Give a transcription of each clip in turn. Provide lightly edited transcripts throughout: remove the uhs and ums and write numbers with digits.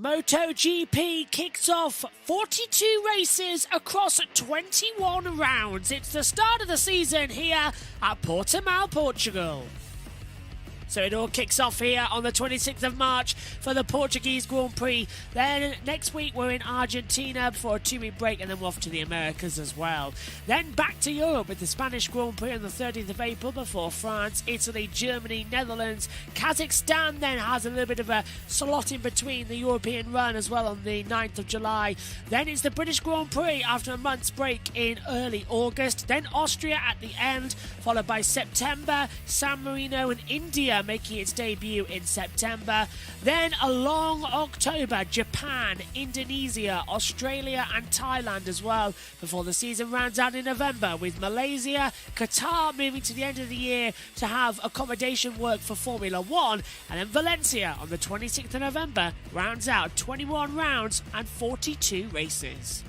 MotoGP kicks off 42 races across 21 rounds. It's the start of the season here at Portimao, Portugal. So it all kicks off here on the 26th of March for the Portuguese Grand Prix. Then next week we're in Argentina for a 2-week break, and then we're off to the Americas as well. Then back to Europe with the Spanish Grand Prix on the 30th of April before France, Italy, Germany, Netherlands. Kazakhstan then has a little bit of a slot in between the European run as well on the 9th of July. Then it's the British Grand Prix after a month's break in early August. Then Austria at the end, followed by September, San Marino and India making its debut in September. Then a long October, Japan, Indonesia, Australia and Thailand as well, before the season rounds out in November with Malaysia, Qatar moving to the end of the year to have accommodation work for Formula 1, and then Valencia on the 26th of November rounds out 21 rounds and 42 races.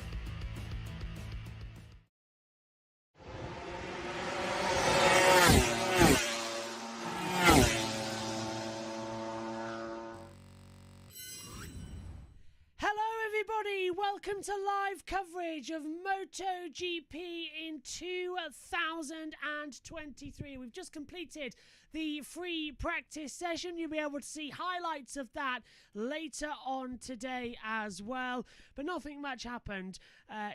Welcome to live coverage of MotoGP in 2023. We've just completed the free practice session. You'll be able to see highlights of that later on today as well. But nothing much happened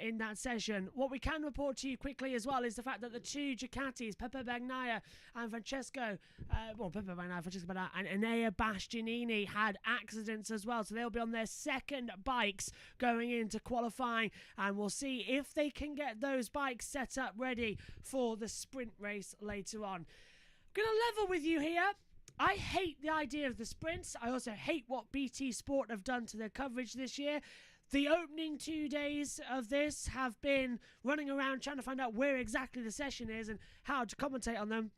in that session. What we can report to you quickly as well is the fact that the two Ducatis, Pepe Bagnaia and Francesco Bagnaia and Enea Bastianini had accidents as well. So they'll be on their second bikes going into qualifying, and we'll see if they can get those bikes set up ready for the sprint race later on. I'm going to level with you here. I hate the idea of the sprints. I also hate what BT Sport have done to their coverage this year. The opening 2 days of this have been running around trying to find out where exactly the session is and how to commentate on them.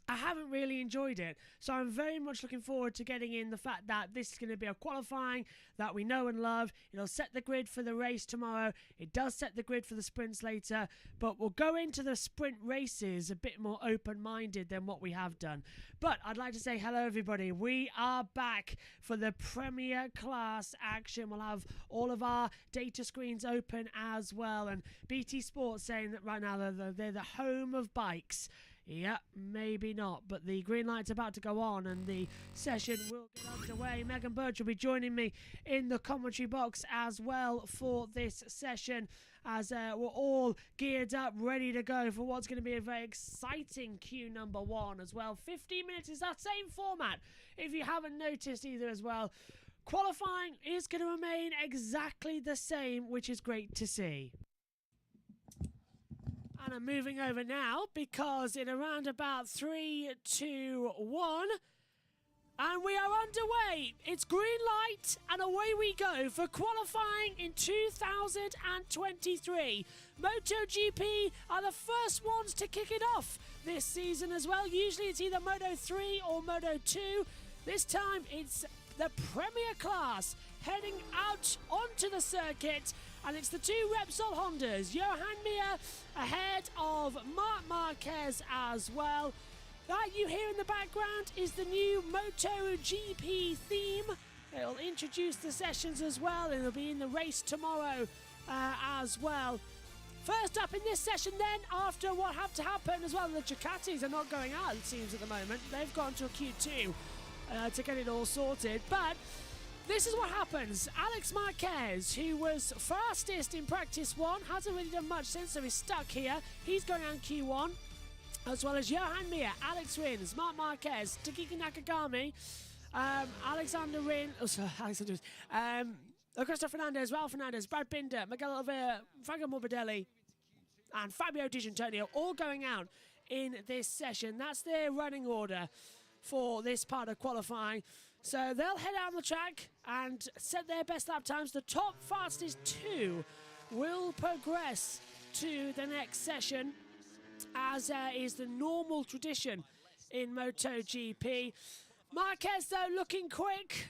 I haven't really enjoyed it, so I'm very much looking forward to getting in the fact that this is going to be a qualifying that we know and love. It'll set the grid for the race tomorrow. It does set the grid for the sprints later, but we'll go into the sprint races a bit more open-minded than what we have done. But I'd like to say hello, everybody. We are back for the Premier Class action. We'll have all of our data screens open as well, and BT Sports saying that right now they're the home of bikes. Yeah, maybe not, but the green light's about to go on and the session will get underway. Megan Birch will be joining me in the commentary box as well for this session, as we're all geared up, ready to go for what's going to be a very exciting Q number 1 as well. 15 minutes is that same format, if you haven't noticed either as well. Qualifying is going to remain exactly the same, which is great to see. And I'm moving over now because in around about 3, 2, 1, and we are underway. It's green light and away we go for qualifying in 2023. MotoGP are the first ones to kick it off this season as well. Usually it's either Moto3 or Moto2. This time it's the Premier Class heading out onto the circuit, and it's the two Repsol Hondas, Johan Mir ahead of Marc Marquez as well. That you hear in the background is the new MotoGP theme. It'll introduce the sessions as well, and it'll be in the race tomorrow as well. First up in this session then, after what had to happen as well, the Ducatis are not going out, it seems, at the moment. They've gone to a Q2 to get it all sorted, but this is what happens. Alex Marquez, who was fastest in practice 1, hasn't really done much since, so he's stuck here. He's going on Q1, as well as Johan Mir, Alex Rins, Marc Marquez, Takaki Nakagami, Alexander Rins, Augusto Fernandez, Raul Fernandez, Brad Binder, Miguel Oliveira, Franco Morbidelli, and Fabio Di Giannantonio all going out in this session. That's their running order for this part of qualifying. So they'll head out on the track and set their best lap times. The top fastest 2 will progress to the next session, as is the normal tradition in MotoGP. Marquez, though, looking quick,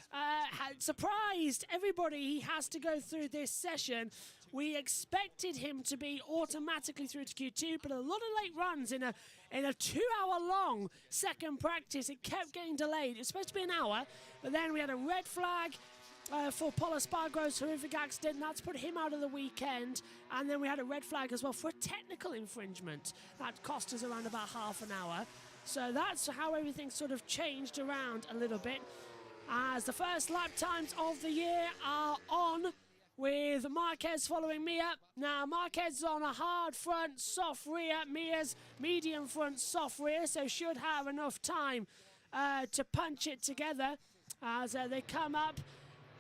surprised everybody he has to go through this session. We expected him to be automatically through to Q2, but a lot of late runs in a 2-hour-long second practice. It kept getting delayed. It was supposed to be an hour, but then we had a red flag. for Paul Espargaro's horrific accident. That's put him out of the weekend. And then we had a red flag as well for a technical infringement. That cost us around about half an hour. So that's how everything sort of changed around a little bit. As the first lap times of the year are on, with Marquez following Mia. Now, Marquez is on a hard front, soft rear. Mia's medium front, soft rear, so should have enough time to punch it together as they come up,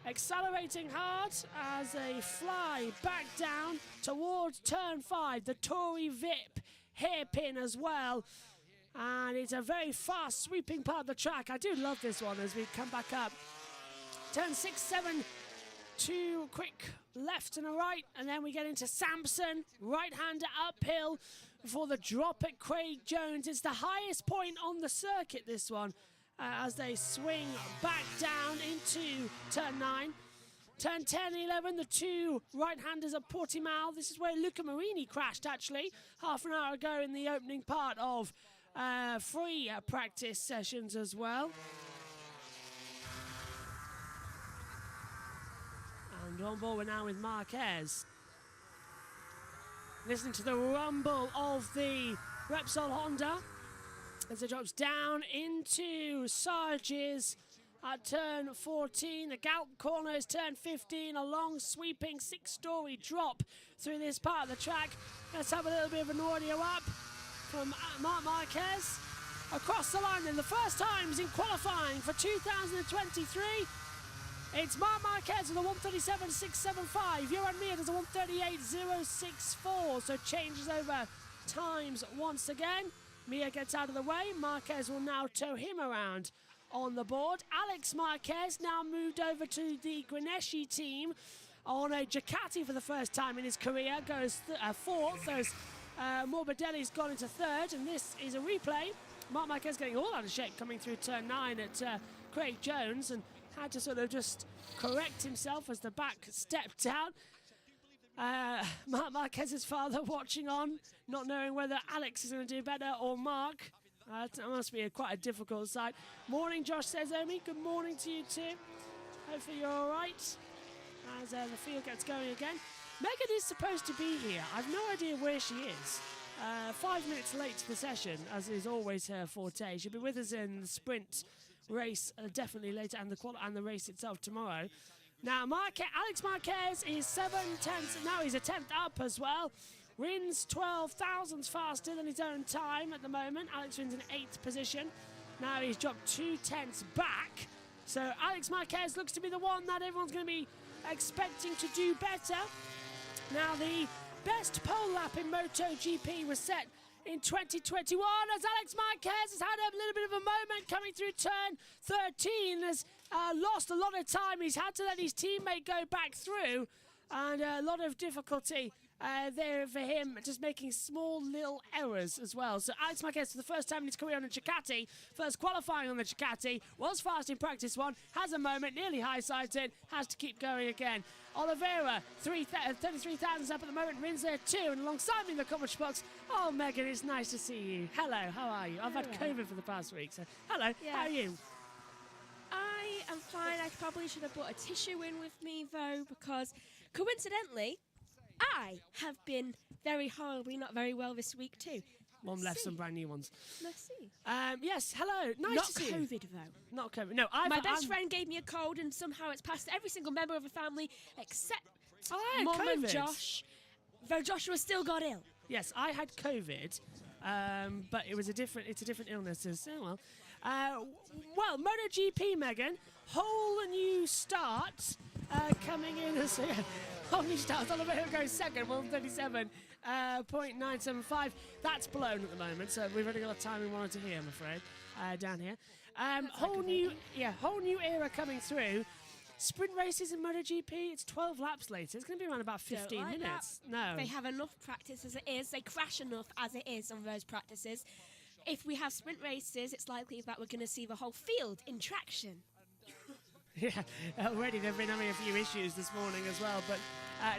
accelerating hard as they fly back down towards turn 5, the Tory Vip hairpin as well. And it's a very fast, sweeping part of the track. I do love this one as we come back up. Turn 6, 7, 2 quick left and a right, and then we get into Sampson, right-hander uphill before the drop at Craig Jones. It's the highest point on the circuit, this one, as they swing back down into turn 9. Turn 10 and 11, the two right-handers at Portimao. This is where Luca Marini crashed, actually, half an hour ago in the opening part of free practice sessions as well. And on board we're now with Marquez. Listening to the rumble of the Repsol Honda as it drops down into Sarge's at turn 14. The Galp corner is turn 15. A long sweeping 6-story drop through this part of the track. Let's have a little bit of an audio up from Marc Marquez. Across the line then, the first times in qualifying for 2023. It's Marc Marquez with a 1:37.675. Johan Mir does a 1:38.064. So changes over times once again. Mir gets out of the way. Marquez will now tow him around on the board. Alex Marquez now moved over to the Grenesci team on a Ducati for the first time in his career. Goes fourth as Morbidelli's gone into third. And this is a replay. Marc Marquez getting all out of shape coming through turn 9 at Craig Jones, and had to sort of just correct himself as the back stepped out. Marc Marquez's father watching on, not knowing whether Alex is going to do better or Mark. That must be quite a difficult sight. Morning, Josh says, Omi. Good morning to you too. Hopefully you're all right as the field gets going again. Megan is supposed to be here. I've no idea where she is. 5 minutes late to the session, as is always her forte. She'll be with us in the sprint race definitely later, and the race itself tomorrow. Now Alex Marquez is 7/10. Now he's a 10th up as well. Rins 12 thousandths faster than his own time at the moment. Alex Rins in 8th position. Now he's dropped 2 tenths back. So Alex Marquez looks to be the one that everyone's going to be expecting to do better. Now the best pole lap in MotoGP was set in 2021 as Alex Marquez has had a little bit of a moment coming through turn 13, has lost a lot of time. He's had to let his teammate go back through, and a lot of difficulty there for him, just making small little errors as well. So Alex Marquez, for the first time in his career on a Ducati, first qualifying on the Ducati, was fast in practice one, has a moment, nearly high-sighted, has to keep going again. Oliveira, 33 thousandths up at the moment, Rins there too, and alongside me in the commentary box, oh Megan, it's nice to see you. Hello, how are you? I've had COVID for the past week, so hello, how are you? I am fine. I probably should have brought a tissue in with me though, because coincidentally, I have been very horribly not very well this week too. Mom left some brand new ones. Merci. Yes, hello. Nice not to see COVID you. though. Not COVID. No, my best friend gave me a cold, and somehow it's passed every single member of the family except Mum and Josh. Though Joshua still got ill. Yes, I had COVID, but it's a different illness. So, well, MotoGP, Megan, whole new start coming in as whole new start. Oliveira goes second, 1:37.975. That's blown at the moment, so we've only got the time we wanted to hear, I'm afraid, down here. Whole new era coming through. Sprint races in MotoGP, it's 12 laps later. It's going to be around about 15 minutes. That. No. They have enough practice as it is. They crash enough as it is on those practices. If we have sprint races, it's likely that we're going to see the whole field in traction. Yeah, already they've been having a few issues this morning as well, but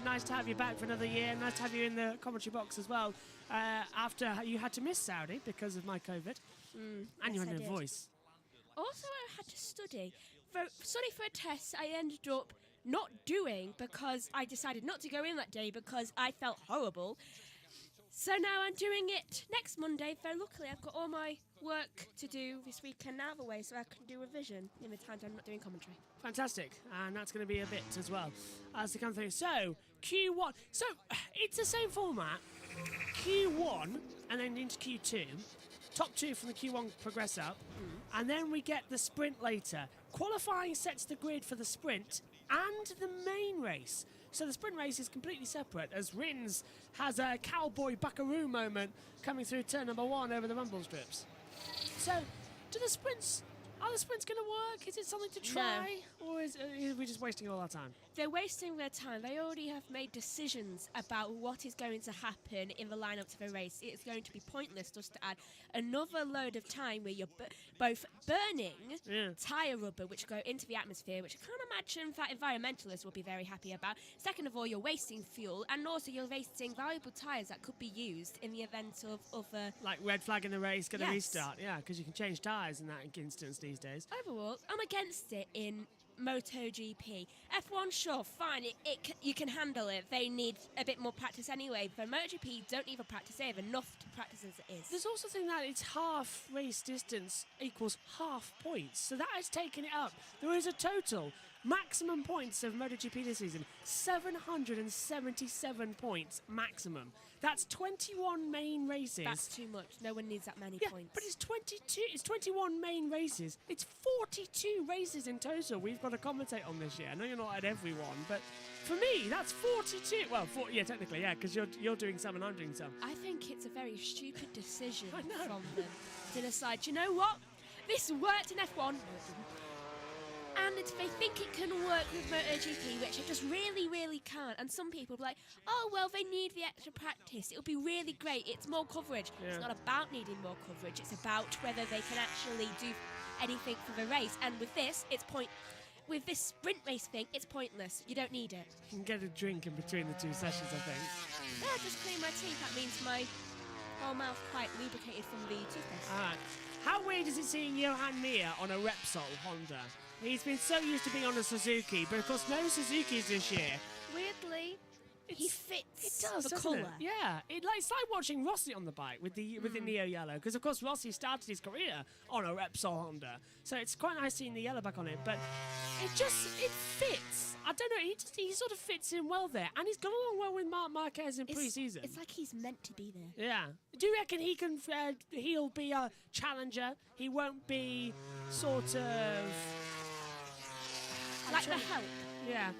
nice to have you back for another year. Nice to have you in the commentary box as well, after you had to miss Saudi because of my COVID. And you had no voice. Also, I had to study study for a test I ended up not doing because I decided not to go in that day because I felt horrible. So now I'm doing it next Monday. Very luckily, I've got all my work to do this weekend out of the way, so I can do revision in the times I'm not doing commentary. Fantastic, and that's going to be a bit as well as to come through. So Q1, so it's the same format. Q1 and then into Q2. Top two from the Q1 progress up, and then we get the sprint later. Qualifying sets the grid for the sprint and the main race. So the sprint race is completely separate, as Rins has a cowboy buckaroo moment coming through turn number 1 over the rumble strips. So, are the sprints going to work? Is it something to try? No. Or are we just wasting all our time? They're wasting their time. They already have made decisions about what is going to happen in the lineup to the race. It's going to be pointless just to add another load of time where you're both burning tyre rubber, which go into the atmosphere, which I can't imagine that environmentalists will be very happy about. Second of all, you're wasting fuel, and also you're wasting valuable tyres that could be used in the event of other... Like red flag in the race, going to restart. Yeah, because you can change tyres in that instance these days. Overall, I'm against it in MotoGP. F1, sure, fine, you can handle it. They need a bit more practice anyway. But MotoGP don't need the practice. They have enough to practice as it is. There's also the thing that it's half race distance equals half points. So that has taken it up. There is a total maximum points of MotoGP this season. 777 points maximum. That's 21 main races. That's too much. No one needs that many points. But it's 22. It's 21 main races. It's 42 races in total. We've got to commentate on this year. I know you're not at every one, but for me, that's 42. Well, technically, because you're doing some and I'm doing some. I think it's a very stupid decision from them to decide, you know what? This worked in F1. And they think it can work with MotoGP, which it just really, really can't. And some people will be like, oh, well, they need the extra practice. It'll be really great. It's more coverage. Yeah. It's not about needing more coverage. It's about whether they can actually do anything for the race. And with this, with this sprint race thing, it's pointless. You don't need it. You can get a drink in between the two sessions, I think. Yeah, just clean my teeth. That means my whole mouth quite lubricated from the toothpaste. All right. How weird is it seeing Johan Mir on a Repsol Honda? He's been so used to being on a Suzuki, but of course no Suzukis this year. Weirdly, he fits it does, the colour. It? Yeah, it's like watching Rossi on the bike with the Neo Yellow, because of course Rossi started his career on a Repsol Honda, so it's quite nice seeing the yellow back on it. But it fits. I don't know. He sort of fits in well there, and he's gone along well with Marc Marquez in pre-season. It's like he's meant to be there. Yeah. Do you reckon he'll be a challenger? He won't be sort of like the help. Yeah.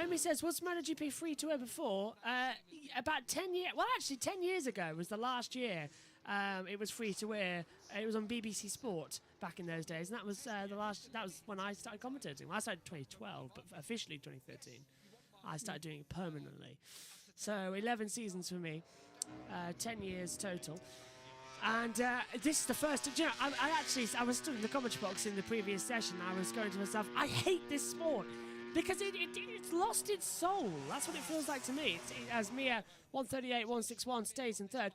Omi says, was MotoGP free to air before? About 10 years. Well, actually, 10 years ago was the last year it was free to air. It was on BBC Sport back in those days, and that was That was when I started commentating. Well, I started 2012, but officially 2013. I started doing it permanently. So 11 seasons for me, 10 years total. And this is the first. You know, I was stood in the commentary box in the previous session. I was going to myself, I hate this sport because it's lost its soul. That's what it feels like to me. As Mia 138.161 stays in third,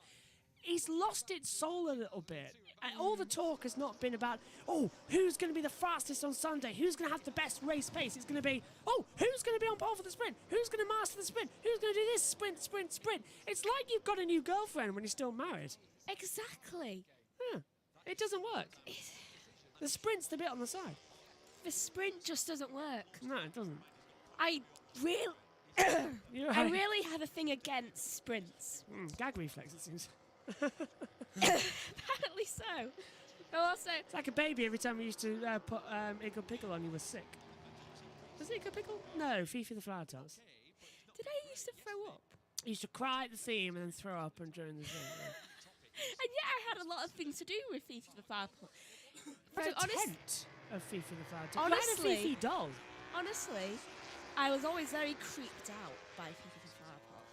he's lost its soul a little bit. And all the talk has not been about, who's going to be the fastest on Sunday? Who's going to have the best race pace? It's going to be, who's going to be on pole for the sprint? Who's going to master the sprint? Who's going to do this? Sprint, sprint, sprint. It's like you've got a new girlfriend when you're still married. Exactly. Yeah, it doesn't work. The sprint's the bit on the side. The sprint just doesn't work. No, it doesn't. I really have a thing against sprints. Gag reflex, it seems. Apparently so. Also, it's like a baby every time we used to put Igor Pickle on, you were sick. Was it Igor Pickle? No, Fifi the Flower Tots. Did I used to throw up? I used to cry at the theme and then throw up during the thing. Yeah. And yet I had a lot of things to do with Fifi the Flower Pot. A tent of Fifi the Flower Pot. Honestly, you had a Fifi doll. Honestly, I was always very creeped out by Fifi the Flower Pot.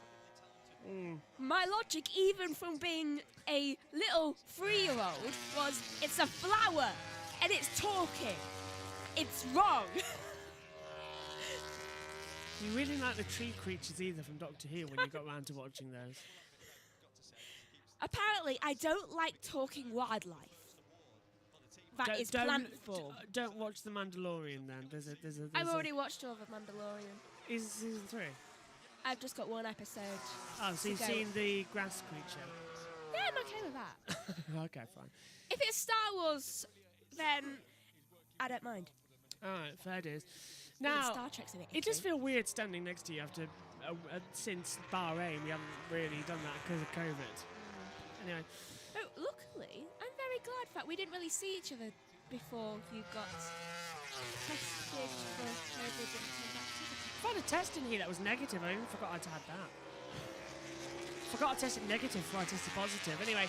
My logic, even from being a little 3-year-old, was it's a flower and it's talking. It's wrong. You really like the tree creatures either from Doctor Who when you got round to watching those. Apparently, I don't like talking wildlife. That is plant form. Don't watch The Mandalorian then. There's I've already watched all of Mandalorian. Is it season 3? I've just got one episode. Oh, so you've seen the grass creature? Yeah, I'm okay with that. Okay, fine. If it's Star Wars, then I don't mind. All right, fair dues. Even Now, Star Trek's a bit it does iffy. feel weird standing next to you after since Bahrain. We haven't really done that because of COVID. Anyway. Oh, luckily, I'm very glad that we didn't really see each other before you got tested for COVID and came back to the I had a test in here that was negative. I even forgot I'd had that. Forgot I tested negative before I tested positive. Anyway,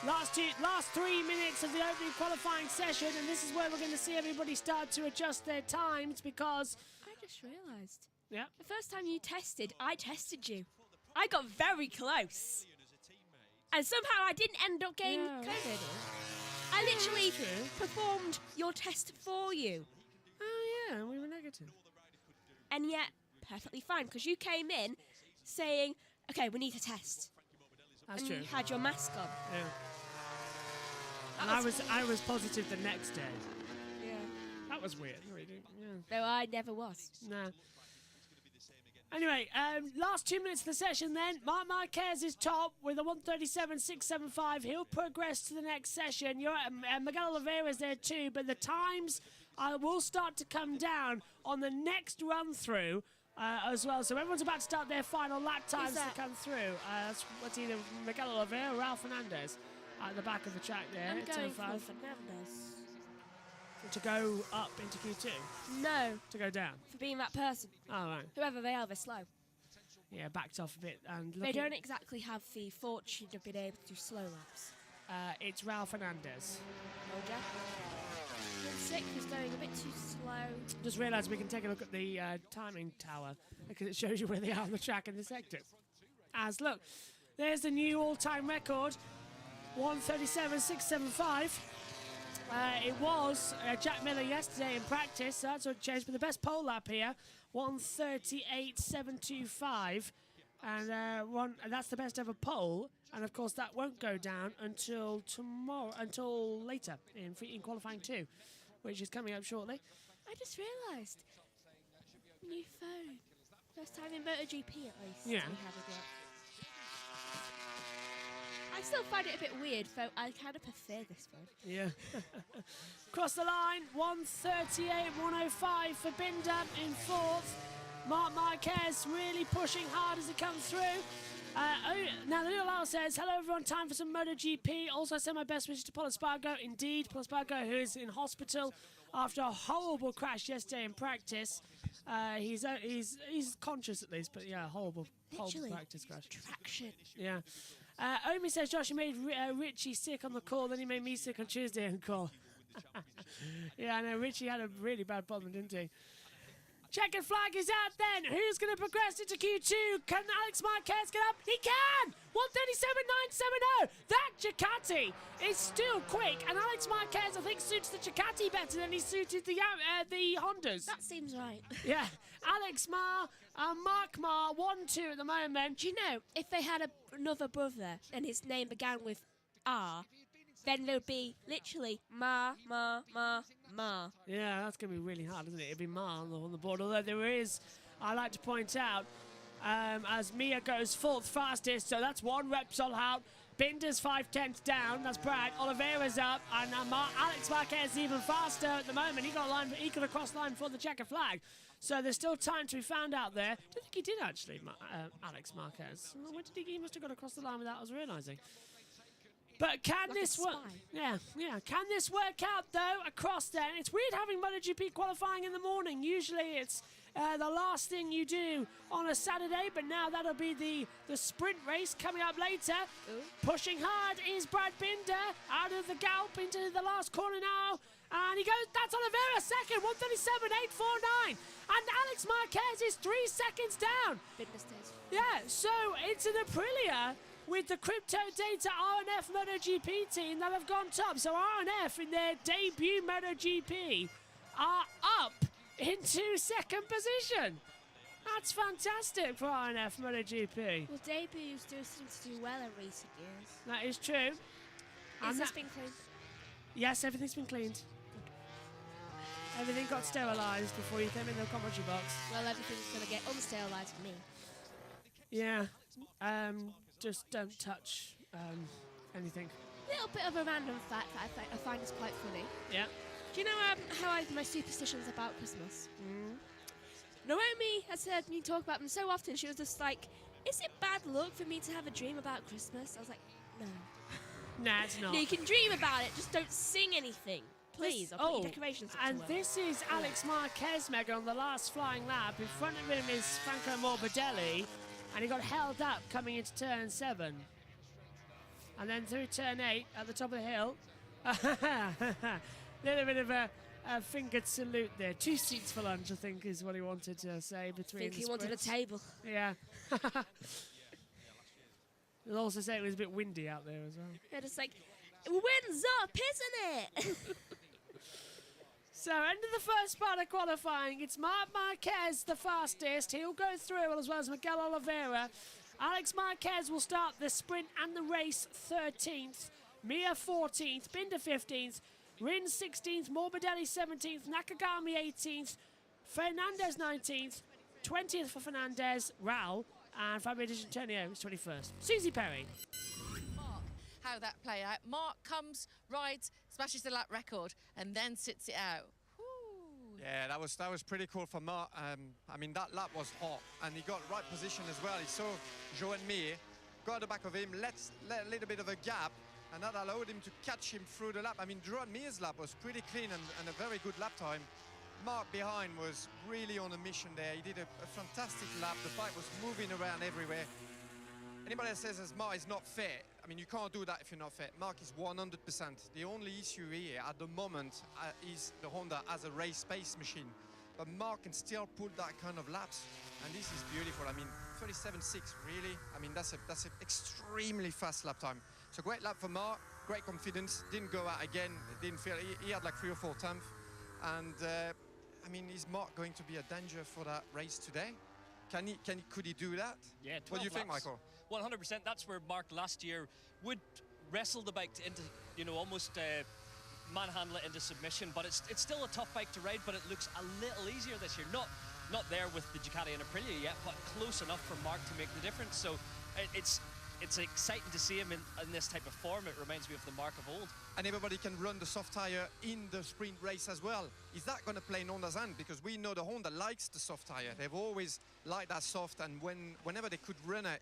last 3 minutes of the opening qualifying session, and this is where we're going to see everybody start to adjust their times because... I just realised. Yeah. The first time you tested, I tested you. I got very close. And somehow I didn't end up getting COVID. I literally performed your test for you. Oh, yeah, we were negative. And yet, perfectly fine, because you came in saying, okay, we need a test. That's and true. you had your mask on. Yeah. And I was positive the next day. Yeah. That was weird. Really. Yeah. No, I never was. Nah. Anyway, last 2 minutes of the session then. Marc Marquez is top with a 1:37.675. He'll progress to the next session. Miguel Oliveira's there too, but the times will start to come down on the next run through as well. So everyone's about to start their final lap times to come through. That's either Miguel Oliveira or Ralph Fernandez at the back of the track there. I'm at going for 10:05. Fernandez. To go up into Q2? No, To go down? for being that person. Oh, right. Whoever they are, they're slow. Yeah, backed off a bit. And They don't exactly have the fortune of being able to do slow laps. It's Ralph Fernandez. Roger. Sixth is going a bit too slow. Just realised we can take a look at the timing tower because it shows you where they are on the track in the sector. As look, there's the new all-time record, 1:37.675. It was Jack Miller yesterday in practice, so that's what changed. But the best pole lap here, 1:38.725, and that's the best ever pole. And of course, that won't go down until tomorrow, until later in qualifying 2, which is coming up shortly. I just realised. New phone. First time in MotoGP at least. Yeah. We have it yet. I still find it a bit weird, though I kind of prefer this one. Yeah. Across the line, 1:38.105 for Binder in 4th. Marc Marquez really pushing hard as he comes through. Now, the little owl says, hello everyone, time for some MotoGP. Also, I send my best wishes to Paul Espargo. Indeed, Paul Espargo, who is in hospital after a horrible crash yesterday in practice. He's conscious at least, but yeah, horrible practice crash. Traction. Yeah. Omi says, Josh, you made Richie sick on the call, then he made me sick on Tuesday on call. Yeah, I know, Richie had a really bad problem, didn't he? Checkered flag is out then. Who's going to progress into Q2? Can Alex Marquez get up? He can! 1:37.970. That Ducati is still quick, and Alex Marquez, I think, suits the Ducati better than he suited the Hondas. That seems right. Yeah. Alex Marr and Mark Marr, 1-2 at the moment. Do you know, if they had another brother and his name began with R, then there would be literally Ma. Yeah, that's going to be really hard, isn't it? It'd be Marr on the board. Although there is, I like to point out, as Mia goes 4th fastest, so that's 1 Repsol out. Binder's 5/10 down, that's Brad. Oliveira's up, and Alex Marquez is even faster at the moment. He could have crossed the line for the checker flag. So there's still time to be found out there. I don't think he did actually, Alex Marquez. When did he must have got across the line without us realising. But can Like this a work? spy. Yeah. Can this work out though across there? And it's weird having MotoGP qualifying in the morning. Usually it's the last thing you do on a Saturday, but now that'll be the sprint race coming up later. Ooh. Pushing hard is Brad Binder out of the gallop into the last corner now. And he goes, that's Oliveira second, 1:37.849. And Alex Marquez is 3 seconds down. Binder stays. Yeah, so it's an Aprilia with the Crypto Data RNF MotoGP team that have gone top. So RNF in their debut MotoGP are up into 2nd position. That's fantastic for RNF MotoGP. Well, debuts do seem to do well in recent years. That is true. Is this been claimed? Yes, everything's been cleaned. Everything got sterilised before you came in the commentary box. Well, everything's going to get unsterilised for me. Yeah. Just don't touch anything. Little bit of a random fact that I find is quite funny. Yeah. Do you know how I have my superstitions about Christmas? Mm. Naomi has heard me talk about them so often. She was just like, "Is it bad luck for me to have a dream about Christmas?" I was like, "No. Nah, it's not. No, you can dream about it, just don't sing anything. Please, I'll put your decorations up and to this is Alex Marquez, Megan, on the last flying lap. In front of him is Franco Morbidelli, and he got held up coming into turn 7. And then through turn 8 at the top of the hill. Little bit of a fingered salute there. 2 seats for lunch, I think, is what he wanted to say between I think the he wanted a sprints. table. Yeah. He'll also say it was a bit windy out there as well. Yeah, just like, wind's up, isn't it? So, end of the first part of qualifying. It's Marc Marquez, the fastest. He'll go through, as well as Miguel Oliveira. Alex Marquez will start the sprint and the race 13th. Mir 14th. Binder 15th. Rins 16th. Morbidelli 17th. Nakagami 18th. Fernandez 19th. 20th for Fernandez. Raul. And Fabio Di Antonio is 21st. Susie Perry. Mark, how that play out. Mark comes, rides, smashes the lap record, and then sits it out. Whew. Yeah, that was pretty cool for Mark. I mean, that lap was hot, and he got right position as well. He saw Joan Mir, got at the back of him, let a little bit of a gap, and that allowed him to catch him through the lap. I mean, Joan Mir's lap was pretty clean and a very good lap time. Mark behind was really on a mission there. He did a fantastic lap. The bike was moving around everywhere. Anybody that says as Mark is not fit, I mean, you can't do that if you're not fit. Mark is 100%. The only issue here at the moment is the Honda as a race pace machine. But Mark can still pull that kind of laps, and this is beautiful. I mean, 37.6, really? I mean, that's an extremely fast lap time. So great lap for Mark, great confidence. Didn't go out again. Didn't feel he had like 3 or 4 tenths, and I mean, is Mark going to be a danger for that race today? Could he do that? Yeah, 12 What do you think, laps. Michael? 100%. That's where Mark last year would wrestle the bike into, you know, almost manhandle it into submission. But it's still a tough bike to ride, but it looks a little easier this year. Not there with the Ducati and Aprilia yet, but close enough for Mark to make the difference. So it's exciting to see him in this type of form. It reminds me of the Mark of old. And everybody can run the soft tyre in the sprint race as well. Is that going to play in Honda's hand? Because we know the Honda likes the soft tyre. They've always liked that soft, and whenever they could run it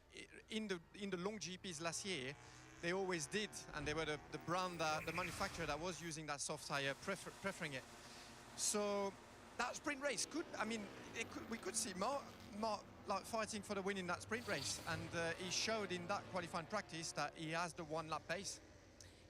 in the long GPs last year, they always did. And they were the brand, the manufacturer that was using that soft tyre, preferring it. So that sprint race we could see Mark like fighting for the win in that sprint race, and he showed in that qualifying practice that he has the 1 lap pace.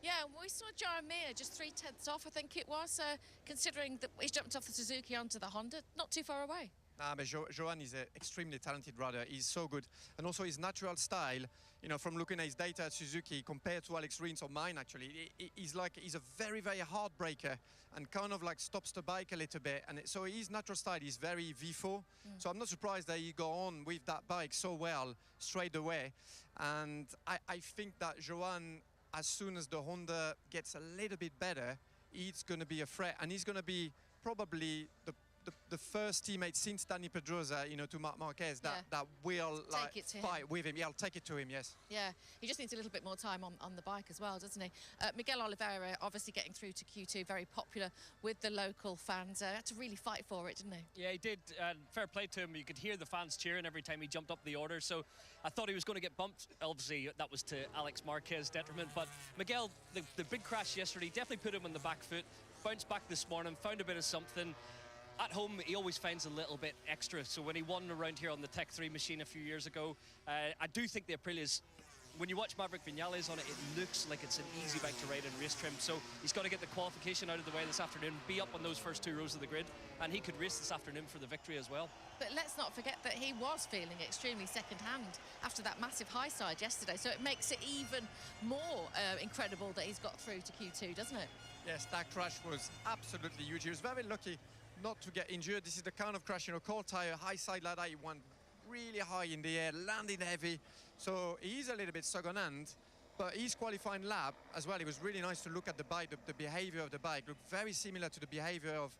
Yeah, we saw Joan Mir just 3 tenths off, I think it was, considering that he's jumped off the Suzuki onto the Honda, not too far away. Nah, but Joan is an extremely talented rider. He's so good. And also his natural style, you know, from looking at his data at Suzuki compared to Alex Rins or mine, actually, he's a very, very hard braker and kind of like stops the bike a little bit. And so his natural style is very V4. So I'm not surprised that he got on with that bike so well straight away. And I think that Joan, as soon as the Honda gets a little bit better, he's going to be a threat. And he's going to be probably the first teammate since Danny Pedrosa, you know, to Marc Marquez that will like fight with him. Yeah, I'll take it to him, yes. Yeah, he just needs a little bit more time on the bike as well, doesn't he? Miguel Oliveira obviously getting through to Q2, very popular with the local fans. Had to really fight for it, didn't he? Yeah, he did. Fair play to him. You could hear the fans cheering every time he jumped up the order. So I thought he was going to get bumped. Obviously, that was to Alex Marquez's detriment. But Miguel, the big crash yesterday definitely put him on the back foot. Bounced back this morning, found a bit of something. At home, he always finds a little bit extra. So when he won around here on the Tech 3 machine a few years ago, I do think the Aprilia's, when you watch Maverick Vinales on it, it looks like it's an easy bike to ride in race trim. So he's got to get the qualification out of the way this afternoon, be up on those first 2 rows of the grid, and he could race this afternoon for the victory as well. But let's not forget that he was feeling extremely second-hand after that massive high side yesterday. So it makes it even more incredible that he's got through to Q2, doesn't it? Yes, that crash was absolutely huge. He was very lucky not to get injured. This is the kind of crash, you know, cold tire, high side like that. He went really high in the air, landing heavy. So he's a little bit second hand. But his qualifying lap as well, it was really nice to look at the bike, the behavior of the bike looked very similar to the behavior of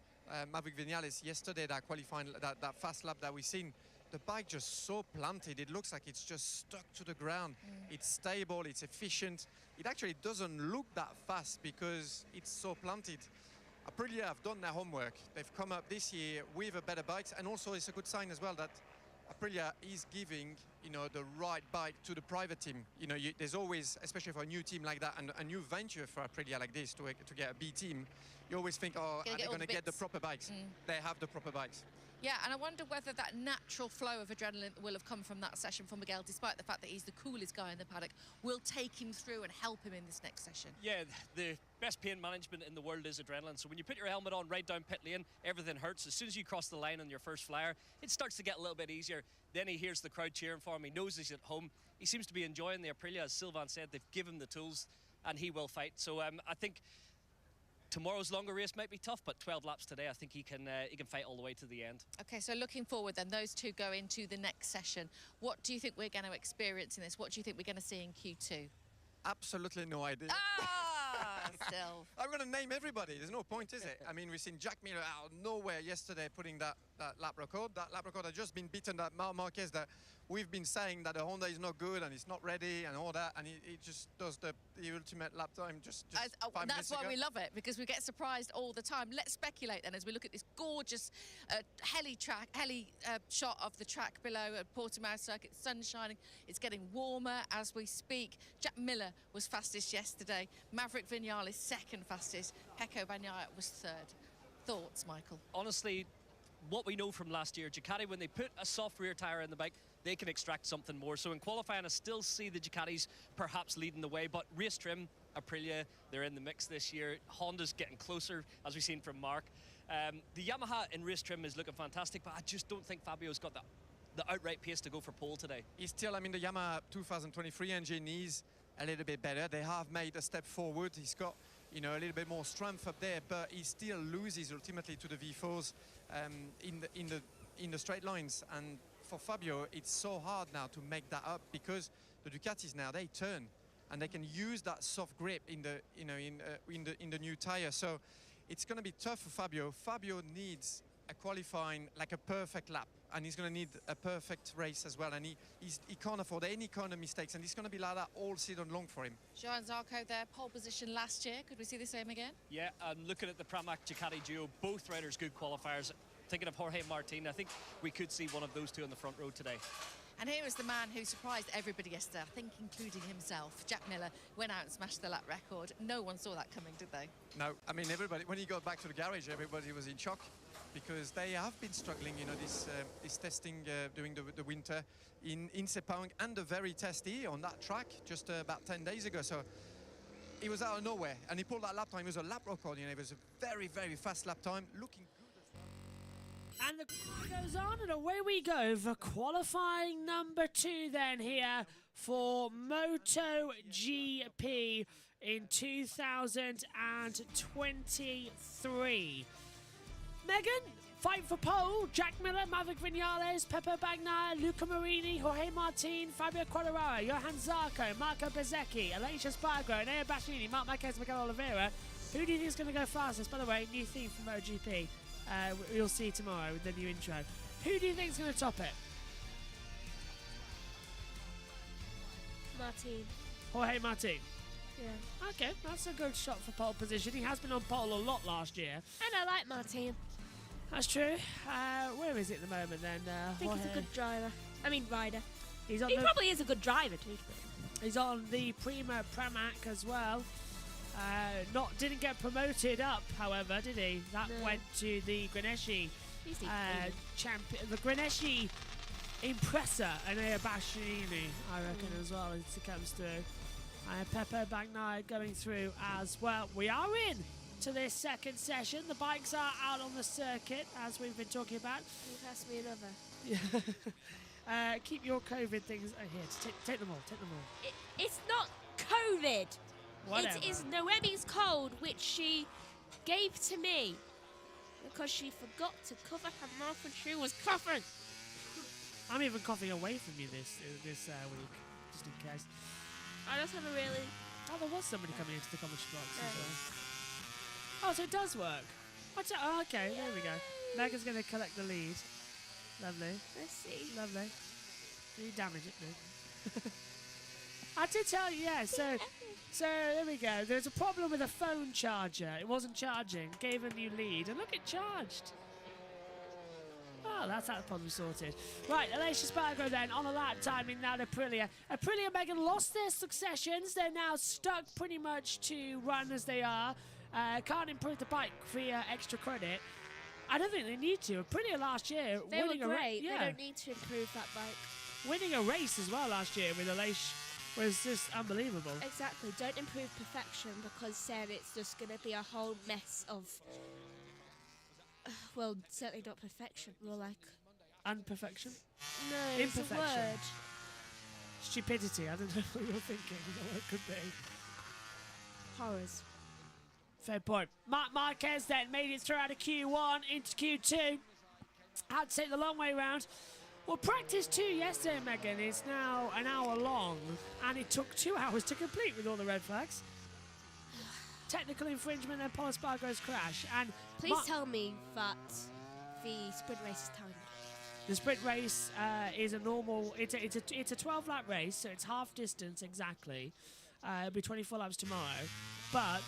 Maverick Vinales yesterday, that qualifying, that fast lap that we seen. The bike just so planted, it looks like it's just stuck to the ground. It's stable, it's efficient. It actually doesn't look that fast because it's so planted. Aprilia have done their homework. They've come up this year with a better bikes, and also it's a good sign as well that Aprilia is giving, you know, the right bike to the private team. You know, there's always, especially for a new team like that and a new venture for Aprilia like this to get a B team, you always think, oh, are they going to get the proper bikes? They have the proper bikes. Yeah, and I wonder whether that natural flow of adrenaline that will have come from that session for Miguel, despite the fact that he's the coolest guy in the paddock, will take him through and help him in this next session. Yeah, the best pain management in the world is adrenaline. So when you put your helmet on right down pit lane, everything hurts. As soon as you cross the line on your first flyer, it starts to get a little bit easier. Then he hears the crowd cheering for him. He knows he's at home. He seems to be enjoying the Aprilia. As Sylvain said, they've given him the tools and he will fight. So I think tomorrow's longer race might be tough, but 12 laps today, I think he can fight all the way to the end. Okay, so looking forward then, those two go into the next session. What do you think we're going to experience in this? What do you think we're going to see in Q2? Absolutely no idea. Still. I'm going to name everybody. There's no point, is it? I mean, we've seen Jack Miller out of nowhere yesterday putting that lap record. That lap record had just been beaten, that Marquez that we've been saying that the Honda is not good and it's not ready and all that, and he just does the ultimate lap time just 5 minutes That's why ago. we love it, because we get surprised all the time. Let's speculate then as we look at this gorgeous heli shot of the track below at Portimao Circuit. Sun shining, it's getting warmer as we speak. Jack Miller was fastest yesterday. Maverick Vinales second fastest. Pecco Bagnaia was third. Thoughts, Michael? Honestly, what we know from last year, Ducati, when they put a soft rear tyre in the bike, they can extract something more. So in qualifying, I still see the Ducatis perhaps leading the way, but race trim, Aprilia, they're in the mix this year. Honda's getting closer, as we've seen from Mark. The Yamaha in race trim is looking fantastic, but I just don't think Fabio's got the outright pace to go for pole today. He's still, I mean, the Yamaha 2023 engine is a little bit better. They have made a step forward. He's got, you know, a little bit more strength up there, but he still loses ultimately to the V4s in the straight lines. And for Fabio, it's so hard now to make that up because the Ducatis now, they turn and they can use that soft grip in the new tire. So it's going to be tough for Fabio. Fabio needs a qualifying, like a perfect lap, and he's going to need a perfect race as well, and he can't afford any kind of mistakes, and it's going to be like that all season long for him. Johan Zarco there, pole position last year. Could we see the same again? Yeah, I'm looking at the Pramac Ducati duo, both riders good qualifiers. Thinking of Jorge Martin, I think we could see one of those two on the front row today. And here is the man who surprised everybody yesterday, I think including himself. Jack Miller went out and smashed the lap record. No one saw that coming, did they? No, I mean, everybody, when he got back to the garage, everybody was in shock because they have been struggling, you know, this testing during the winter in Sepang, and the very test here on that track just about 10 days ago. So he was out of nowhere and he pulled that lap time. It was a lap record, you know, it was a very, very fast lap time, looking good. And the clock goes on, and away we go for qualifying number 2 then here for MotoGP in 2023. Megan, fight for pole. Jack Miller, Maverick Vinales, Pecco Bagnaia, Luca Marini, Jorge Martin, Fabio Quartararo, Johan Zarco, Marco Bezzecchi, Aleix Espargaro, Nea Bastianini, Marc Marquez, Miguel Oliveira. Who do you think is going to go fastest? By the way, new theme for MotoGP. You'll see tomorrow with the new intro. Who do you think is going to top it? Martin. Jorge Martin. Yeah. Okay, that's a good shot for pole position. He has been on pole a lot last year. And I like Martin. That's true. Where is it at the moment then? I think he's a good driver. I mean, rider. He's on he probably is a good driver too. He's on the Prima Pramac as well. Didn't get promoted up, however, did he? That went to the Grenesci champion, the Grenesci Impressa, and Nea Bastianini, I reckon, as well, as it comes through. Pecco Bagnaia going through as well. We are in to this second session. The bikes are out on the circuit, as we've been talking about. You pass me another. Keep your COVID things here. Take them all. Take them all. It's not COVID. Whatever. It is Noemi's cold, which she gave to me because she forgot to cover her mouth when she was coughing. I'm even coughing away from you this week, just in case. I just have a really... Oh, there was somebody coming into the commentary box as Yeah. well. Oh, so it does work. What's it? Oh, okay, there we go. Megan's going to collect the lead. Lovely. Let's see. Lovely. Did you damage it, no? I did tell you, yeah, so there we go. There's a problem with a phone charger. It wasn't charging. Gave a new lead. And look, it charged. Oh, that's that problem sorted. Right, Alicia Spargo then on a lap timing now to Aprilia. Aprilia and Megan lost their successions. They're now stuck pretty much to run as they are. Can't improve the bike via extra credit. I don't think they need to. Aprilia last year They were winning great. yeah, They don't need to improve that bike. winning a race as well last year with Alicia was just unbelievable. Exactly. Don't improve perfection because then it's just going to be a whole mess of... well, certainly not perfection. More like... Unperfection? No, it's a Imperfection. word. Stupidity. I don't know what you're thinking. I don't know what it could be. Horrors. Fair point. Marc Marquez then made it through out of Q1 into Q2. Had to take the long way round. Well, practice 2 yesterday, Megan, is now an hour long, and it took 2 hours to complete with all the red flags. Technical infringement and Paul Espargaro's crash. And Please tell me that the sprint race is timed. the sprint race is a normal. It's a 12-lap race, so it's half distance exactly. It'll be 24 laps tomorrow, but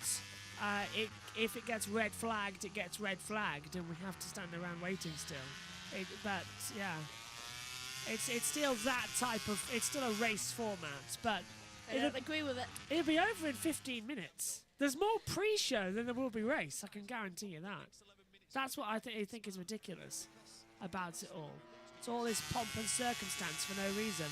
if it gets red flagged, it gets red flagged, and we have to stand around waiting still. But yeah, it's still that type of. It's still a race format, but I don't agree with it. it'll be over in 15 minutes. There's more pre-show than there will be race. I can guarantee you that. That's what I think is ridiculous about it all. It's all this pomp and circumstance for no reason.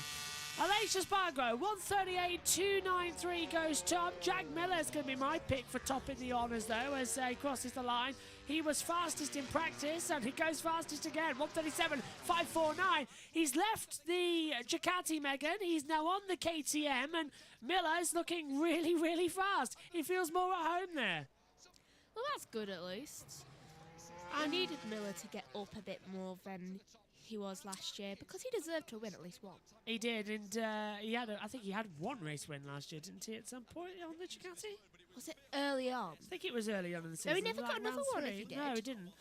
Alicia Spargo, 138.293 goes top. Jack Miller's going to be my pick for top in the honours, though, as he crosses the line. He was fastest in practice, and he goes fastest again. 137.549. He's left the Ducati, Megan. He's now on the KTM, and Miller's looking really, really fast. He feels more at home there. Well, that's good at least. I needed Miller to get up a bit more than he was last year because he deserved to win at least one. He did, and I think he had one race win last year, didn't he, at some point on the Ducati? Was it early on? I think it was early on in the season. No, he never like got another round one if 3. he did. No, he didn't.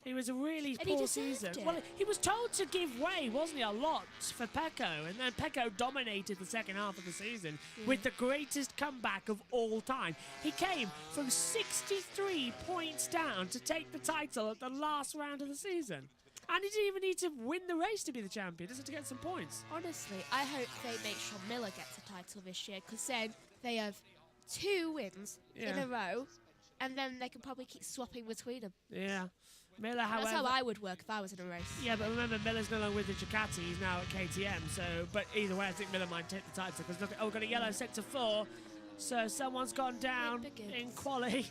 He was a really And he poor deserved season. it. Well, he was told to give way, wasn't he, a lot for Pecco, and then Pecco dominated the second half of the season with the greatest comeback of all time. He came from 63 points down to take the title at the last round of the season. And he didn't even need to win the race to be the champion, just to get some points. Honestly, I hope they make sure Miller gets a title this year because then they have 2 wins in Yeah. a row and then they can probably keep swapping between them. Yeah. Miller, however... That's how I would work if I was in a race. Yeah, but remember, Miller's no longer with the Ducati. He's now at KTM. So, but either way, I think Miller might take the title because look, we've got a yellow sector 4. So someone's gone down in quali.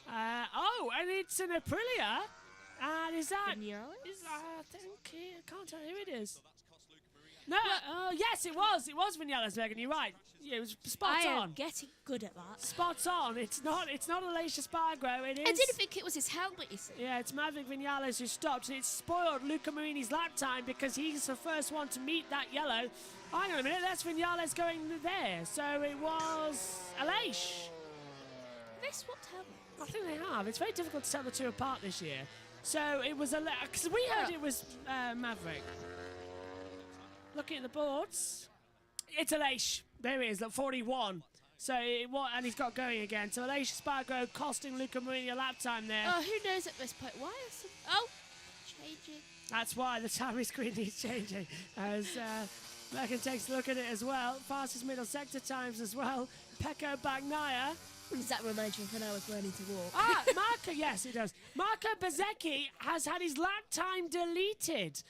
And it's an Aprilia. And is that? Vinales? I can't tell who it is. No, yes, it was. It was Vinales, Megan. You're right. Yeah, it was spot I on. am getting good at that. Spot on. It's not Alicia Spargo. It is. I didn't think it was his helmet, you see. Yeah, it's Maverick Vinales who stopped, and it's spoiled Luca Marini's lap time because he's the first one to meet that yellow. Hang on a minute, that's Vinales going there. So it was Alicia. They swapped helmets. I think they have. It's very difficult to tell the two apart this year. So it was because we heard it was Maverick. Looking at the boards, it's Alicia. There he is, look, 41. So and he's got going again. So Alicia Spargo costing Luca Marini a lap time there. Oh, who knows at this point? Why are some... Oh, changing. That's why the timing screen needs changing. As Megan takes a look at it as well. Fastest middle sector times as well. Pecco Bagnaia. Does that remind you of when I was learning to walk? Marco, yes, it does. Marco Bezzecchi has had his lap time deleted.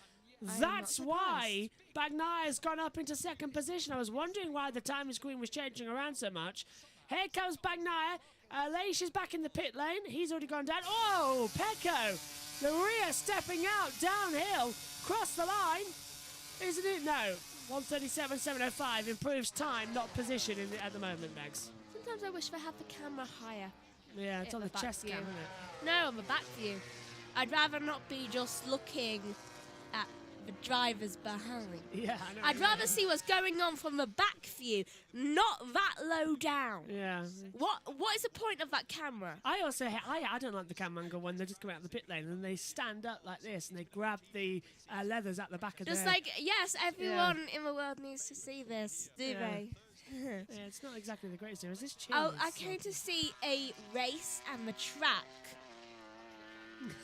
That's why Bagnaia's gone up into second position. I was wondering why the timing screen was changing around so much. Here comes Bagnaia. Leisha's back in the pit lane. He's already gone down. Oh, Pecco. The rear stepping out downhill. Cross the line. Isn't it? No. 137.705 improves time, not position at the moment, Megs. Sometimes I wish they had the camera higher. Yeah, it's on the back chest view. cam, isn't it? No, on the back view. I'd rather not be just looking at the drivers behind. Yeah, I know. I'd rather see what's going on from the back view, not that low down. Yeah. What is the point of that camera? I also I don't like the camera angle when they just come out of the pit lane and they stand up like this and they grab the leathers at the back of Just their... like, yes, everyone in the world needs to see this, do Yeah. they? Yeah, it's not exactly the greatest. Is this chill? Oh, I came to see a race and the track.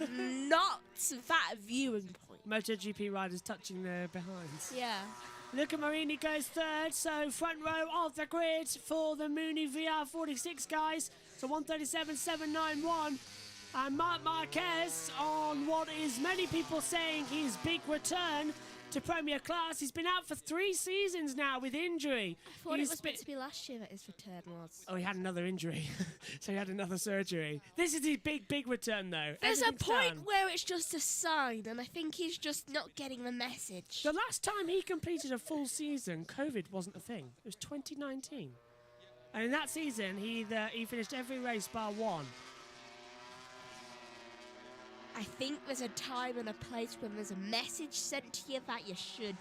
Not that viewing point. MotoGP riders touching their behinds. Yeah. Luca Marini goes third, so front row of the grid for the Mooney VR46 guys. So 137.791. And Marc Marquez on what is many people saying his big return to Premier Class. He's been out for 3 seasons now with injury. I thought it was meant to be last year that his return was. Oh, he had another injury. So he had another surgery. This is his big return, though. There's a Everything's point done. where it's just a sign, and I think he's just not getting the message. The last time he completed a full season, COVID wasn't a thing. It was 2019. And in that season, he finished every race bar one. I think there's a time and a place when there's a message sent to you that you should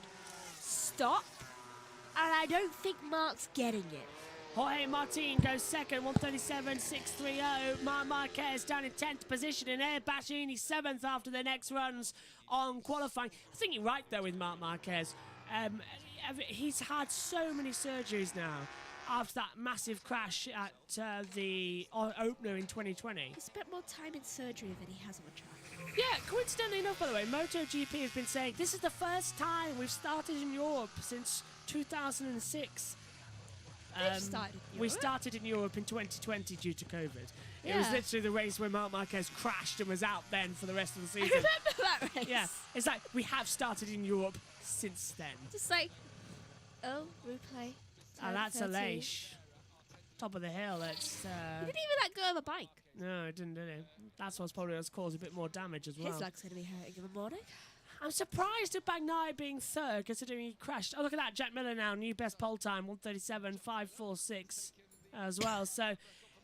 stop, and I don't think Mark's getting it. Jorge Martin goes second, 137.630. Marc Marquez down in 10th position, and Air Baciani 7th after the next runs on qualifying. I think you're right, though, with Marc Marquez. He's had so many surgeries now after that massive crash at the opener in 2020. He spent more time in surgery than he has on the track. Yeah, coincidentally enough, by the way, MotoGP has been saying this is the first time we've started in Europe since 2006. We started in Europe in 2020 due to COVID. It was Yeah. literally the race where Marc Marquez crashed and was out then for the rest of the I season. remember that race. Yeah, it's like we have started in Europe since then. Just like, oh, replay. And that's a 13. Leish. Top of the hill, it's... He didn't even let go of a bike. No, it didn't, did it? That's what's probably caused a bit more damage as well. His leg's going to be hurting in the morning. I'm surprised at Bagnaia being third, considering he crashed. Oh, look at that. Jack Miller now, new best pole time, 137.546 as well. So,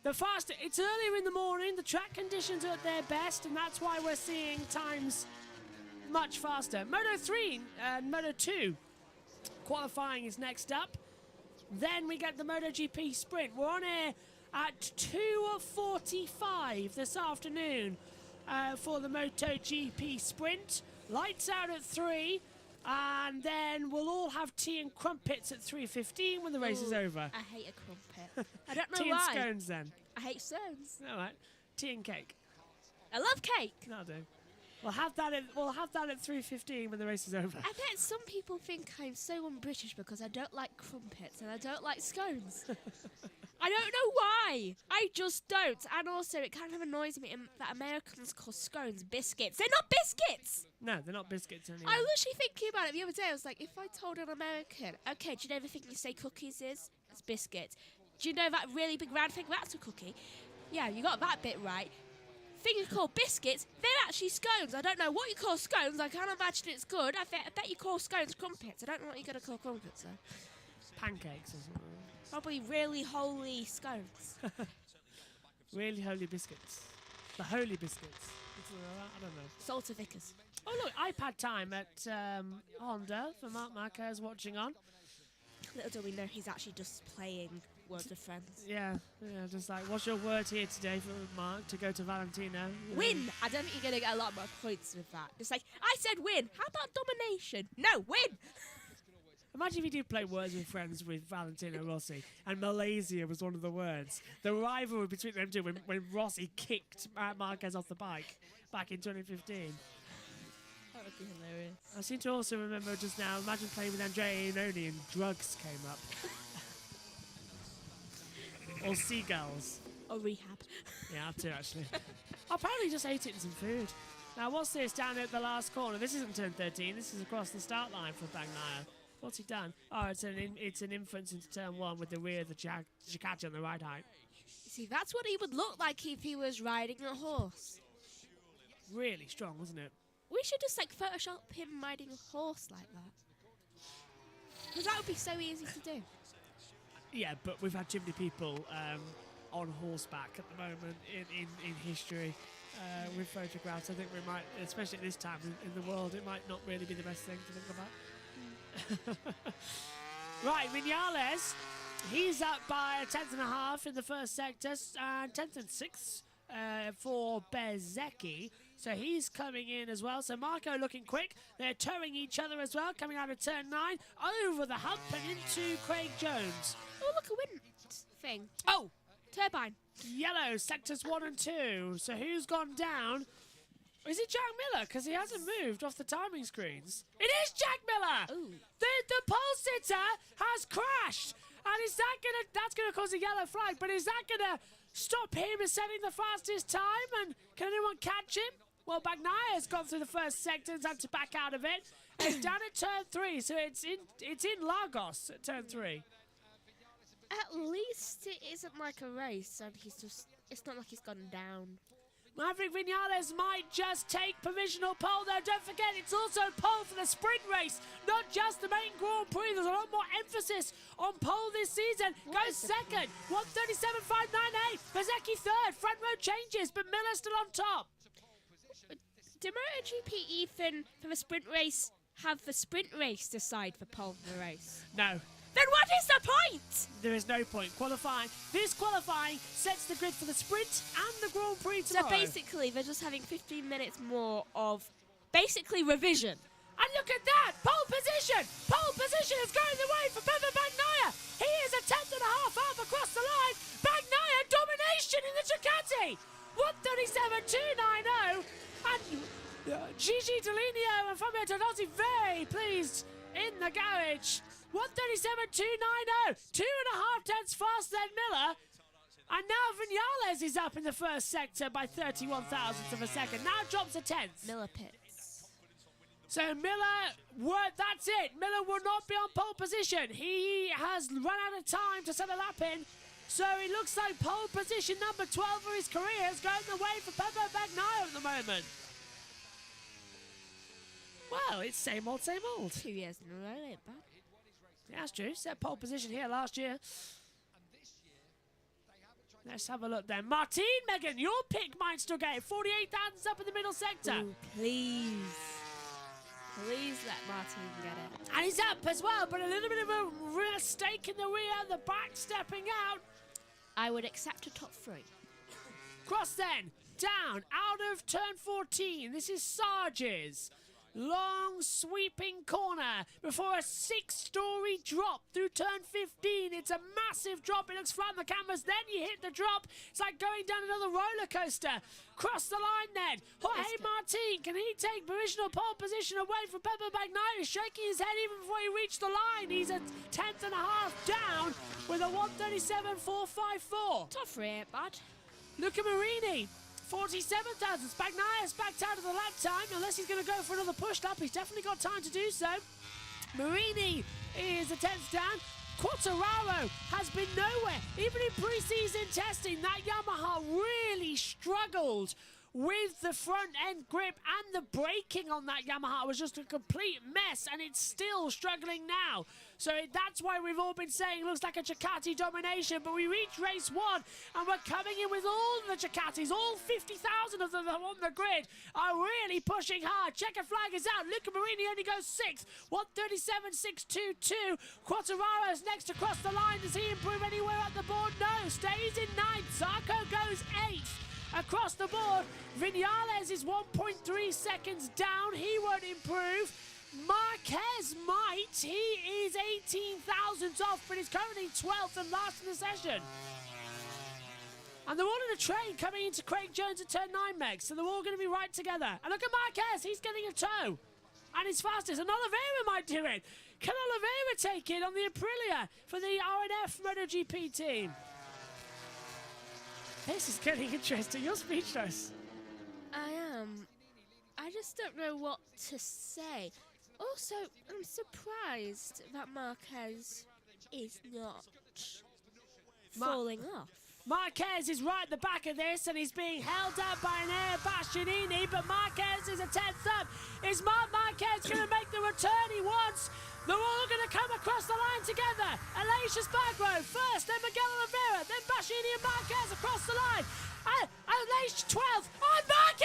the fastest, it's earlier in the morning, the track conditions are at their best, and that's why we're seeing times much faster. Moto 3 and Moto 2 qualifying is next up. Then we get the MotoGP sprint. We're on air at 2:45 this afternoon for the MotoGP sprint. Lights out at 3, and then we'll all have tea and crumpets at 3:15 when the race is over. I hate a crumpet. I don't know Tea why. and scones then. I hate scones. All right. Tea and cake. I love cake. That'll do. We'll have that at 3:15 when the race is over. I bet some people think I'm so un-British because I don't like crumpets and I don't like scones. I don't know why. I just don't. And also, it kind of annoys me that Americans call scones biscuits. They're not biscuits! No, they're not biscuits anymore. I was literally thinking about it the other day. I was like, if I told an American, okay, do you know everything you say cookies is? It's biscuits. Do you know that really big round thing? That's a cookie. Yeah, you got that bit right. Things called biscuits, they're actually scones. I don't know what you call scones. I can't imagine it's good. I bet you call scones crumpets. I don't know what you're going to call crumpets, though. Pancakes or something. Probably really holy scones. Really holy biscuits. The holy biscuits. I don't know. Salter Vickers. Oh, look, iPad time at Honda for Marc Marquez watching on. Little do we know he's actually just playing World of Friends. Yeah, just like, what's your word here today for Mark to go to Valentino? You know? Win! I don't think you're going to get a lot more points with that. It's like, I said win. How about domination? No, win! Imagine if you did play Words with Friends with Valentino Rossi and Malaysia was one of the words. The rivalry between them two when Rossi kicked Marquez off the bike back in 2015. That would be hilarious. I seem to also remember just now, imagine playing with Andrea Iannone and drugs came up. Or seagulls. Or rehab. Yeah, I have to actually. I apparently just ate it in some food. Now, what's this down at the last corner? This isn't turn 13. This is across the start line for Bagnaia. What's he done? Oh, it's an inference into turn 1 with the rear of the Ducati on the right height. You see, that's what he would look like if he was riding a horse. Really strong, wasn't it? We should just like Photoshop him riding a horse like that. Because that would be so easy to do. Yeah, but we've had too many people on horseback at the moment in history. with photographs. I think we might, especially at this time in the world, it might not really be the best thing to think about. Right, Vinales, he's up by a tenth and a half in the first sector, and 10th and 6th for Bezecchi. So he's coming in as well. So Marco looking quick. They're towing each other as well, coming out of turn 9, over the hump and into Craig Jones. Oh, look, a wind thing. Oh! Turbine. Yellow, sectors 1 and 2. So who's gone down? Is it Jack Miller? Because he hasn't moved off the timing screens. It is Jack Miller! Ooh. The pole sitter has crashed. And is that that's gonna cause a yellow flag, but is that gonna stop him as setting the fastest time? And can anyone catch him? Well, Bagnaia has gone through the first sector and had to back out of it. It's down at turn 3, so it's in Lagos at turn 3. At least it isn't like a race, and it's not like he's gone down. Maverick Vinales might just take provisional pole though. Don't forget, it's also pole for the sprint race, not just the main Grand Prix. There's a lot more emphasis on pole this season. Goes second, 1:37.598. Bezecchi third. Front row changes, but Miller's still on top. Did MotoGP Ethan for the sprint race have the sprint race decide for pole for the race? No. Then what is the point? There is no point. This qualifying sets the grid for the sprint and the Grand Prix So tomorrow. basically, they're just having 15 minutes more of basically revision. And look at that! Pole position! Pole position is going the way for Pepe Bagnaia! He is a tenth and a half up across the line! Bagnaia domination in the Ducati! 1:37.290, and Gigi Delineo and Fabio Todozzi very pleased in the garage. 1:37.290, 2.5 tenths faster than Miller. And now Vinales is up in the first sector by 31 thousandths of a second. Now drops a tenth. Miller pits. So that's it. Miller will not be on pole position. He has run out of time to set a lap in. So it looks like pole position number 12 for his career is going the way for Pepe Bagnaia at the moment. Well, it's same old, same old. 2 years in a row, ain't bad. Yeah, that's true. Set pole position here last year. Let's have a look then. Martin, Megan, your pick might still get it. 48 thousandths up in the middle sector. Ooh, please. Please let Martin get it. And he's up as well, but a little bit of a mistake in the rear, the back stepping out. I would accept a top 3. Cross then, down, out of turn 14. This is Sarge's long sweeping corner before a 6-story drop through turn 15. It's a massive drop. It looks flat on the cameras. Then you hit the drop. It's like going down another roller coaster. Cross the line then. Jorge Martin, can he take provisional pole position away from Pepe Bagnaia? Shaking his head even before he reached the line. He's a tenth and a half down with a 1:37.454. Top 3 ain't bad. Luca Marini, 47 thousandths. Bagnaia's backed out of the lap time. Unless he's going to go for another push lap, he's definitely got time to do so. Marini is a 10th down. Quartararo has been nowhere. Even in pre-season testing, that Yamaha really struggled with the front end grip, and the braking on that Yamaha was just a complete mess, and it's still struggling now. So that's why we've all been saying it looks like a Ducati domination, but we reach race 1 and we're coming in with all the Ducatis, all 50,000 of them on the grid are really pushing hard. Checker flag is out. Luca Marini only goes 6th, 1:37.622. Quartararo's next across the line. Does he improve anywhere at the board? No, stays in 9th. Zarco goes 8th. Across the board, Vinales is 1.3 seconds down. He won't improve. Marquez might. He is 18 thousandths off, but he's currently 12th and last in the session. And they're all in a train coming into Craig Jones at turn 9, Meg. So they're all going to be right together. And look at Marquez. He's getting a tow. And he's fastest. And Oliveira might do it. Can Oliveira take it on the Aprilia for the RNF MotoGP team? This is getting interesting. You're speechless. I am. I just don't know what to say. Also, I'm surprised that Marquez is not falling off. Marquez is right at the back of this, and he's being held up by an Air Bastianini, but Marquez is a 10th up. Is Marc Marquez going to make the return he wants? They're all going to come across the line together. Aleix Espargaro first, then Miguel Oliveira, then Bastianini and Marquez across the line. Aleix 12th. Oh, Marquez!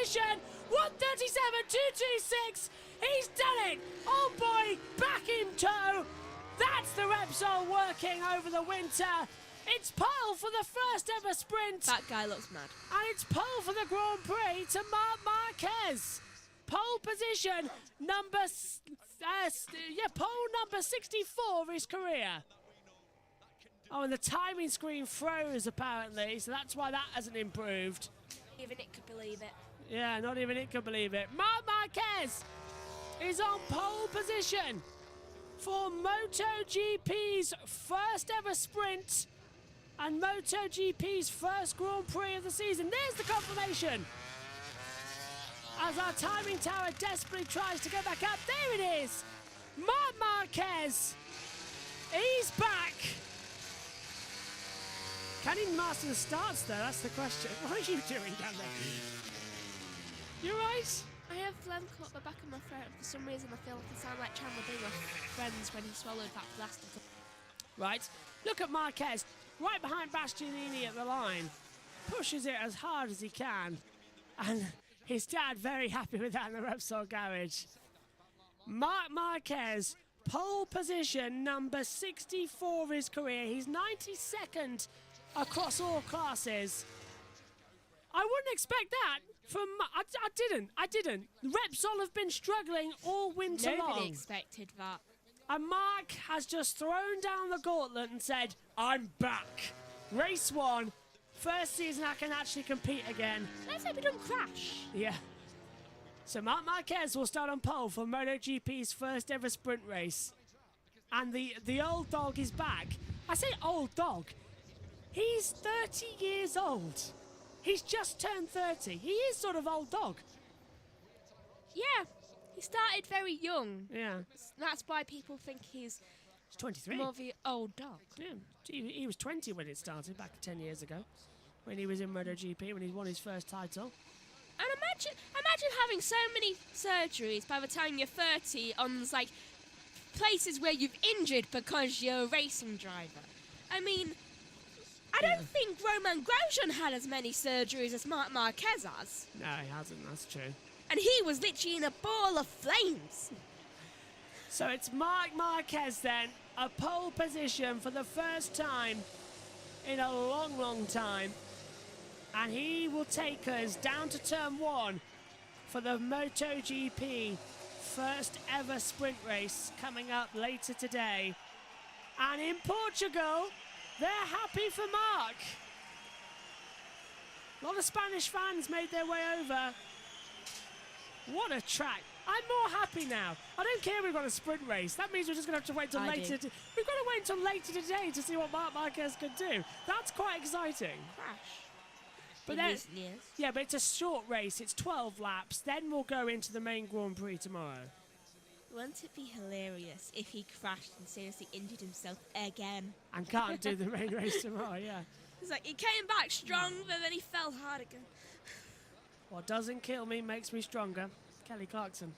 position. 1:37.226. He's done it. Oh boy, back in tow. That's the Repsol working over the winter. It's pole for the first ever sprint. That guy looks mad. And it's pole for the Grand Prix to Marc Marquez. Pole position pole number 64 of his career. Oh, and the timing screen froze apparently, so that's why that hasn't improved. Even it could believe it. Yeah, not even it could believe it. Marc Marquez is on pole position for MotoGP's first ever sprint and MotoGP's first Grand Prix of the season. There's the confirmation. As our timing tower desperately tries to go back up. There it is. Marc Marquez. He's back. Can he master the starts though? That's the question. What are you doing down there? You right? I have phlegm caught up the back of my throat, and for some reason I feel like I sound like Chandler Bing off Friends when he swallowed that plastic. Right. Look at Marquez, right behind Bastianini at the line. Pushes it as hard as he can. And his dad very happy with that in the Repsol garage. Marc Marquez, pole position number 64 of his career. He's 92nd across all classes. I wouldn't expect that from... I didn't. Repsol have been struggling all winter long. Nobody expected that. And Marc has just thrown down the gauntlet and said, I'm back. Race 1. First season I can actually compete again. Let's hope we don't crash. Yeah. So Marc Marquez will start on pole for MotoGP's first ever sprint race. And the old dog is back. I say old dog. He's 30 years old. He's just turned 30. He is sort of old dog. Yeah, he started very young. Yeah. That's why people think he's 23. more of the old dog. Yeah. He was 20 when it started, back 10 years ago. When he was in MotoGP, when he won his first title. And imagine having so many surgeries by the time you're 30 on like places where you've injured because you're a racing driver. I mean, I don't think Romain Grosjean had as many surgeries as Marc Marquez has. No, he hasn't, that's true. And he was literally in a ball of flames. So it's Marc Marquez then, a pole position for the first time in a long, long time. And he will take us down to turn 1 for the MotoGP first ever sprint race coming up later today. And in Portugal, they're happy for Marc. A lot of Spanish fans made their way over. What a track. I'm more happy now. I don't care we've got a sprint race. That means we're just going to have to wait till later. We've got to wait until later today to see what Marc Marquez can do. That's quite exciting. Crash. But then, yeah, but it's a short race. It's 12 laps. Then we'll go into the main Grand Prix tomorrow. Wouldn't it be hilarious if he crashed and seriously injured himself again? And can't do the main race tomorrow, yeah. It's like he came back strong, but then he fell hard again. What doesn't kill me makes me stronger. Kelly Clarkson.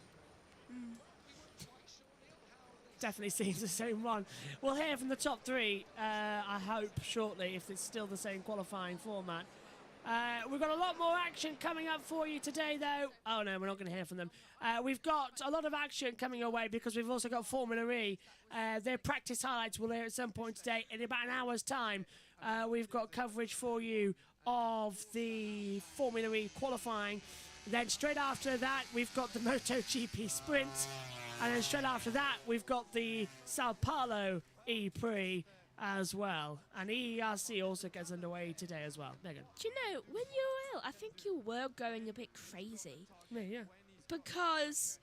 Definitely seems the same one. We'll hear from the top 3, I hope, shortly, if it's still the same qualifying format. We've got a lot more action coming up for you today, though. Oh, no, we're not going to hear from them. We've got a lot of action coming your way because we've also got Formula E. Their practice highlights we'll hear at some point today. In about an hour's time, we've got coverage for you of the Formula E qualifying. Then straight after that, we've got the MotoGP sprint. And then straight after that, we've got the Sao Paulo E-Prix as well. And ERC also gets underway today as well. Megan. Do you know, when you were ill, I think you were going a bit crazy. Yeah. Because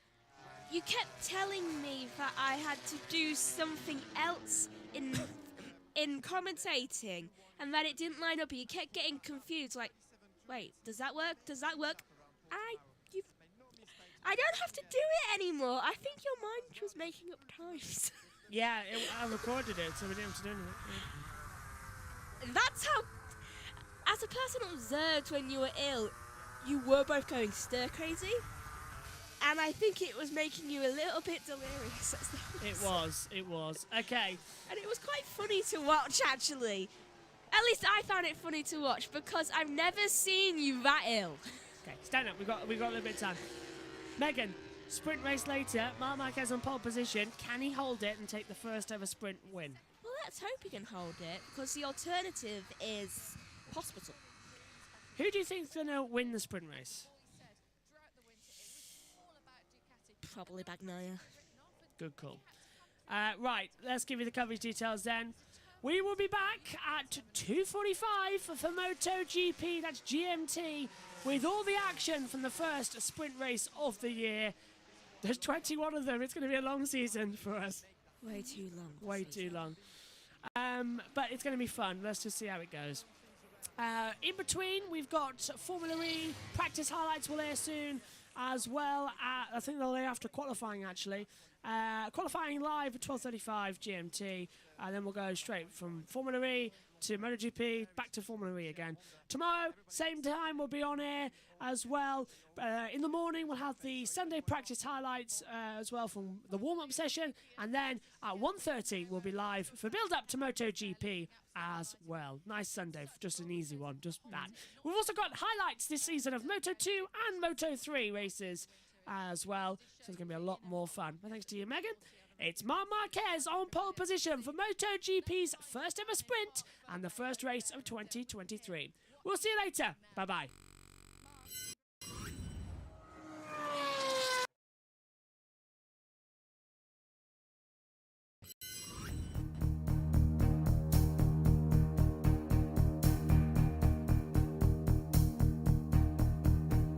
you kept telling me that I had to do something else in commentating and that it didn't line up. And you kept getting confused, like, wait, does that work? Does that work? I don't have to do it anymore. I think your mind was making up times. Yeah, I recorded it, so we didn't have to do anything. Yeah. That's how, as a person observed when you were ill, you were both going stir crazy. And I think it was making you a little bit delirious. It was. Okay. And it was quite funny to watch, actually. At least I found it funny to watch because I've never seen you that ill. Okay, stand up. We've got a little bit of time. Megan, sprint race later. Marc Marquez on pole position. Can he hold it and take the first ever sprint win? Well, let's hope he can hold it, because the alternative is hospital. Who do you think's going to win the sprint race? Probably Bagnaia. Good call. Right, let's give you the coverage details then. We will be back at 2:45 for MotoGP, that's GMT, with all the action from the first sprint race of the year. There's 21 of them. It's going to be a long season for us. Way too long. Way too long. But it's going to be fun. Let's just see how it goes. In between, we've got Formula E. Practice highlights will air soon, as well. I think they'll air after qualifying, actually. Qualifying live at 12:35 GMT, and then we'll go straight from Formula E to MotoGP, back to Formula E again. Tomorrow, same time, we'll be on air as well. In the morning, we'll have the Sunday practice highlights as well from the warm-up session, and then at 1:30, we'll be live for build-up to MotoGP as well. Nice Sunday, just an easy one, just that. We've also got highlights this season of Moto2 and Moto3 races as well, so it's going to be a lot more fun. But thanks to you, Megan. It's Marc Marquez on pole position for MotoGP's first ever sprint and the first race of 2023. We'll see you later. Bye-bye.